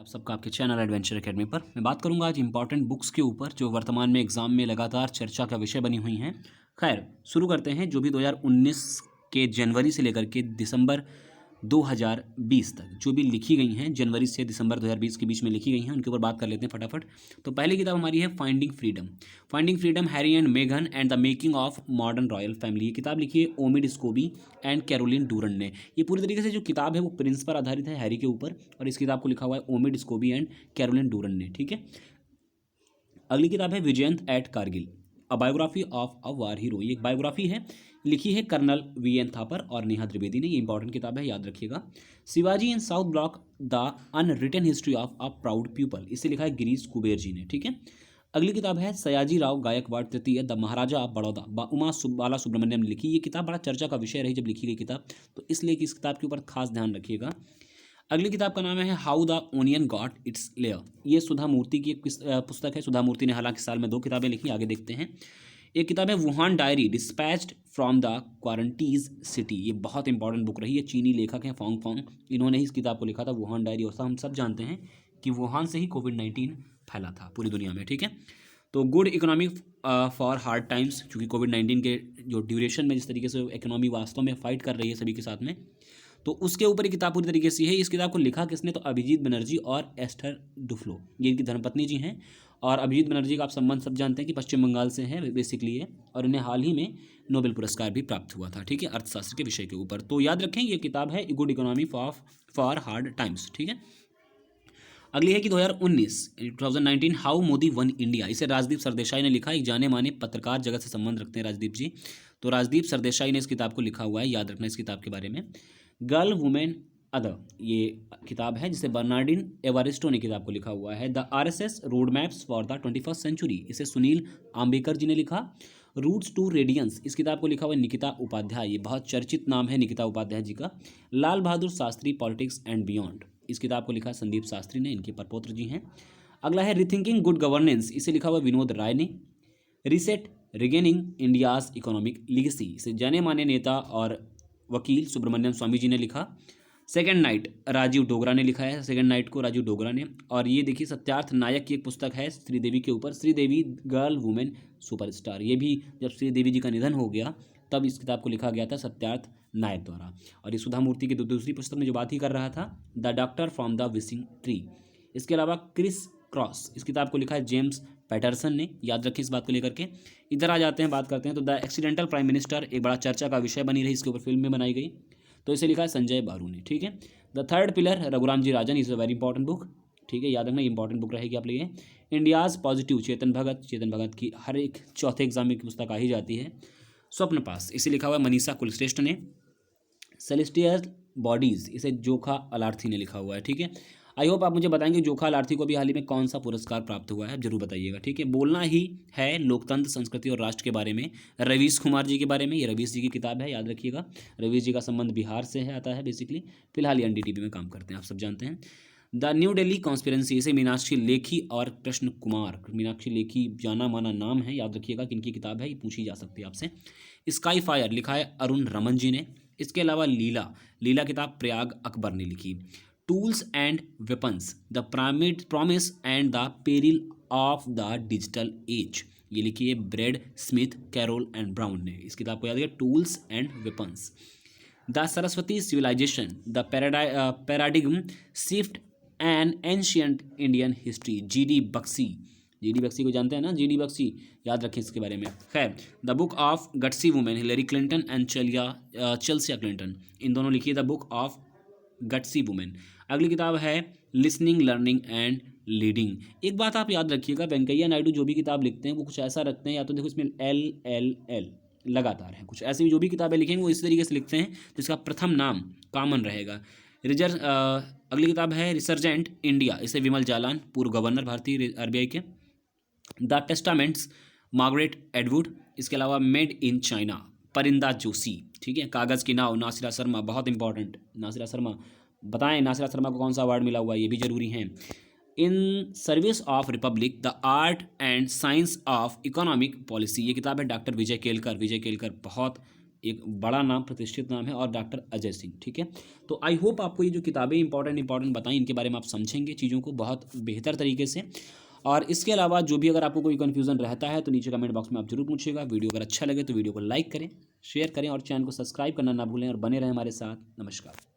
आप सबका आपके चैनल एडवेंचर एकेडमी पर मैं बात करूंगा आज इंपॉर्टेंट बुक्स के ऊपर जो वर्तमान में एग्जाम में लगातार चर्चा का विषय बनी हुई हैं। खैर शुरू करते हैं। जो भी 2019 के जनवरी से लेकर के दिसंबर 2020 तक जो भी लिखी गई हैं, जनवरी से दिसंबर 2020 के बीच में लिखी गई हैं, उनके ऊपर बात कर लेते हैं फटाफट। तो पहली किताब हमारी है finding freedom. Finding freedom, Harry and मेघन and the making of modern royal family. ये किताब लिखी है Omid Scobie and Carolyn Durand ने। ये पूरी तरीके से जो किताब है वो प्रिंस पर आधारित है, हैरी के ऊपर, और इस किताब को लिखा हुआ है Omid Scobie and Carolyn Durand ने। ठीक है। अगली किताब है Vijyant at Kargil, a biography of a war hero. ये एक बायोग्राफी है, लिखी है कर्नल वी एन थापर और नेहा त्रिवेदी ने। ये इंपॉर्टेंट किताब है, याद रखिएगा। Shivaji in South Block, the unwritten history of a proud people. इसे लिखा है गिरीश कुबेर जी ने। ठीक है। अगली किताब है सयाजी राव गायकवाड़ तृतीय, द महाराजा ऑफ बड़ौदा, उमा बाला सुब्रमण्यम ने लिखी। ये किताब बड़ा चर्चा का विषय रही जब लिखी गई किताब, तो इसलिए कि इस किताब के ऊपर खास ध्यान रखिएगा। अगली किताब का नाम है how the onion got its layer. ये सुधा मूर्ति की एक पुस्तक है। सुधा मूर्ति ने हालांकि साल में 2 किताबें लिखी, आगे देखते हैं। एक किताब है Wuhan diary, dispatched from the quarantined city. ये बहुत इंपॉर्टेंट बुक रही है। चीनी लेखक हैं फोंग फोंग, इन्होंने ही इस किताब को लिखा था, वुहान डायरी। और हम सब जानते हैं कि वुहान से ही कोविड-19 फैला था पूरी दुनिया में। ठीक है। तो good economy for hard times, क्योंकि कोविड-19 के जो ड्यूरेशन में जिस तरीके से इकोनॉमी वास्तव में फाइट कर रही है सभी के साथ में, तो उसके ऊपर ये किताब पूरी तरीके से है। इस किताब को लिखा किसने? तो अभिजीत बनर्जी और एस्थर डुफ्लो, ये इनकी धर्मपत्नी जी हैं। और अभिजीत बनर्जी का आप संबंध सब जानते हैं कि पश्चिम बंगाल से है बेसिकली ये, और इन्हें हाल ही में नोबेल पुरस्कार भी प्राप्त हुआ था। ठीक है, अर्थशास्त्र के विषय के ऊपर। तो याद रखें ये किताब है good economy for hard times. ठीक है। अगली है कि 2019 हाउ मोदी वन इंडिया। इसे राजदीप सरदेसाई ने लिखा। एक जाने माने पत्रकार जगत से संबंध रखते हैं राजदीप जी, तो राजदीप सरदेसाई ने इस किताब को लिखा हुआ है, याद रखना इस किताब के बारे में। गर्ल वुमेन अदर, ये किताब है जिसे बर्नार्डिन एवारिस्टो ने किताब को लिखा हुआ है। The RSS road maps for the 21st century, इसे सुनील आम्बेकर जी ने लिखा। रूट्स टू रेडियंस, इस किताब को लिखा हुआ है निकिता उपाध्याय। ये बहुत चर्चित नाम है निकिता उपाध्याय जी का। Lal Bahadur Shastri, politics and beyond, इस किताब को लिखा है संदीप शास्त्री ने, इनके परपौत्र जी हैं। अगला है रिथिंकिंग गुड गवर्नेंस, इसे लिखा हुआ विनोद राय ने। Reset regaining India's economic legacy, इसे जाने माने नेता और वकील सुब्रमण्यम स्वामी जी ने लिखा। सेकेंड नाइट राजीव डोगरा ने लिखा है, सेकेंड नाइट को राजीव डोगरा ने। और ये देखिए सत्यार्थ नायक की एक पुस्तक है श्रीदेवी के ऊपर, श्रीदेवी गर्ल वुमेन सुपरस्टार। ये भी जब श्रीदेवी जी का निधन हो गया तब इस किताब को लिखा गया था सत्यार्थ नायक द्वारा। और ये सुधा मूर्ति की दूसरी पुस्तक में जो बात ही कर रहा था, the doctor from the wishing tree. इसके अलावा क्रिस क्रॉस, इस किताब को लिखा है जेम्स पैटरसन ने, याद रखिए इस बात को लेकर के। इधर आ जाते हैं, बात करते हैं। तो द एक्सीडेंटल प्राइम मिनिस्टर एक बड़ा चर्चा का विषय बनी रही, इसके ऊपर फिल्म में बनाई गई, तो इसे लिखा है संजय बारू ने। ठीक है। The third pillar Raghuram G Rajan, is a very important book. ठीक है, याद रखना इंपॉर्टेंट बुक रहेगी आप लिए। इंडियाज पॉजिटिव चेतन भगत की हर एक चौथे एग्जाम में पुस्तक आ ही जाती है। स्वप्न पास, इसे लिखा हुआ है मनीषा कुलश्रेष्ठ ने। सेलेस्टियल बॉडीज, इसे जोखा अलार्थी ने लिखा हुआ है। ठीक है। आई होप आप मुझे बताएंगे जोखा अलार्थी को भी हाल ही में कौन सा पुरस्कार प्राप्त हुआ है, जरूर बताइएगा। ठीक है। बोलना ही है लोकतंत्र, संस्कृति और राष्ट्र के बारे में, रवीश कुमार जी के बारे में। ये रवीश जी की किताब है, याद रखिएगा। रवीश जी का संबंध बिहार से है, आता है बेसिकली। फिलहाल ये एनडीटीवी में काम करते हैं, आप सब जानते हैं। द न्यू दिल्ली कॉन्स्पिरेंसी, इसे मीनाक्षी लेखी और कृष्ण कुमार, मीनाक्षी लेखी जाना माना नाम है, याद रखिएगा किनकी किताब है, ये पूछी जा सकती है आपसे। स्काई फायर लिखा है अरुण रमन जी ने। इसके अलावा लीला किताब प्रयाग अकबर ने लिखी। Tools and weapons, the promise and the peril of the digital age, ये लिखी है Brad Smith, Carol and Brown ने। इस किताब को याद रखिए, tools and weapons. The Saraswati civilisation, the paradigm shift an ancient Indian history, GD Bakshi. GD Bakshi को जानते हैं ना, जीडी बख्शी, याद रखें इसके बारे में। खैर, the book of gutsy women, Hillary Clinton and Chelsea Clinton, इन दोनों लिखी है the book of gutsy women. अगली किताब है लिसनिंग लर्निंग एंड लीडिंग। एक बात आप याद रखिएगा, वेंकैया नायडू जो भी किताब लिखते हैं वो कुछ ऐसा रखते हैं, या तो देखो इसमें LLL लगातार है, कुछ ऐसी जो भी किताबें लिखेंगे वो इस तरीके से लिखते हैं जिसका प्रथम नाम कॉमन रहेगा। अगली किताब है रिसर्जेंट इंडिया, इसे विमल जालान, पूर्व गवर्नर भारतीय RBI के। The testaments Margaret Atwood. इसके अलावा मेड इन चाइना, परिंदा जोशी। ठीक है। कागज़ की नाव, नासिरा शर्मा, बहुत इंपॉर्टेंट, नासिरा शर्मा। बताएं नासिरा शर्मा को कौन सा अवार्ड मिला हुआ है, ये भी जरूरी है। In service of Republic, the art and science of economic policy, ये किताब है डॉक्टर विजय केलकर। विजय केलकर बहुत एक बड़ा नाम, प्रतिष्ठित नाम है, और डॉक्टर अजय सिंह। ठीक है, तो आई होप आपको ये जो किताबें इंपॉर्टेंट बताई इनके बारे में आप समझेंगे चीज़ों को बहुत बेहतर तरीके से। और इसके अलावा जो भी अगर आपको कोई कन्फ्यूज़न रहता है तो नीचे कमेंट बॉक्स में आप जरूर पूछिएगा। वीडियो अगर अच्छा लगे तो वीडियो को लाइक करें, शेयर करें और चैनल को सब्सक्राइब करना ना भूलें और बने रहें हमारे साथ। नमस्कार।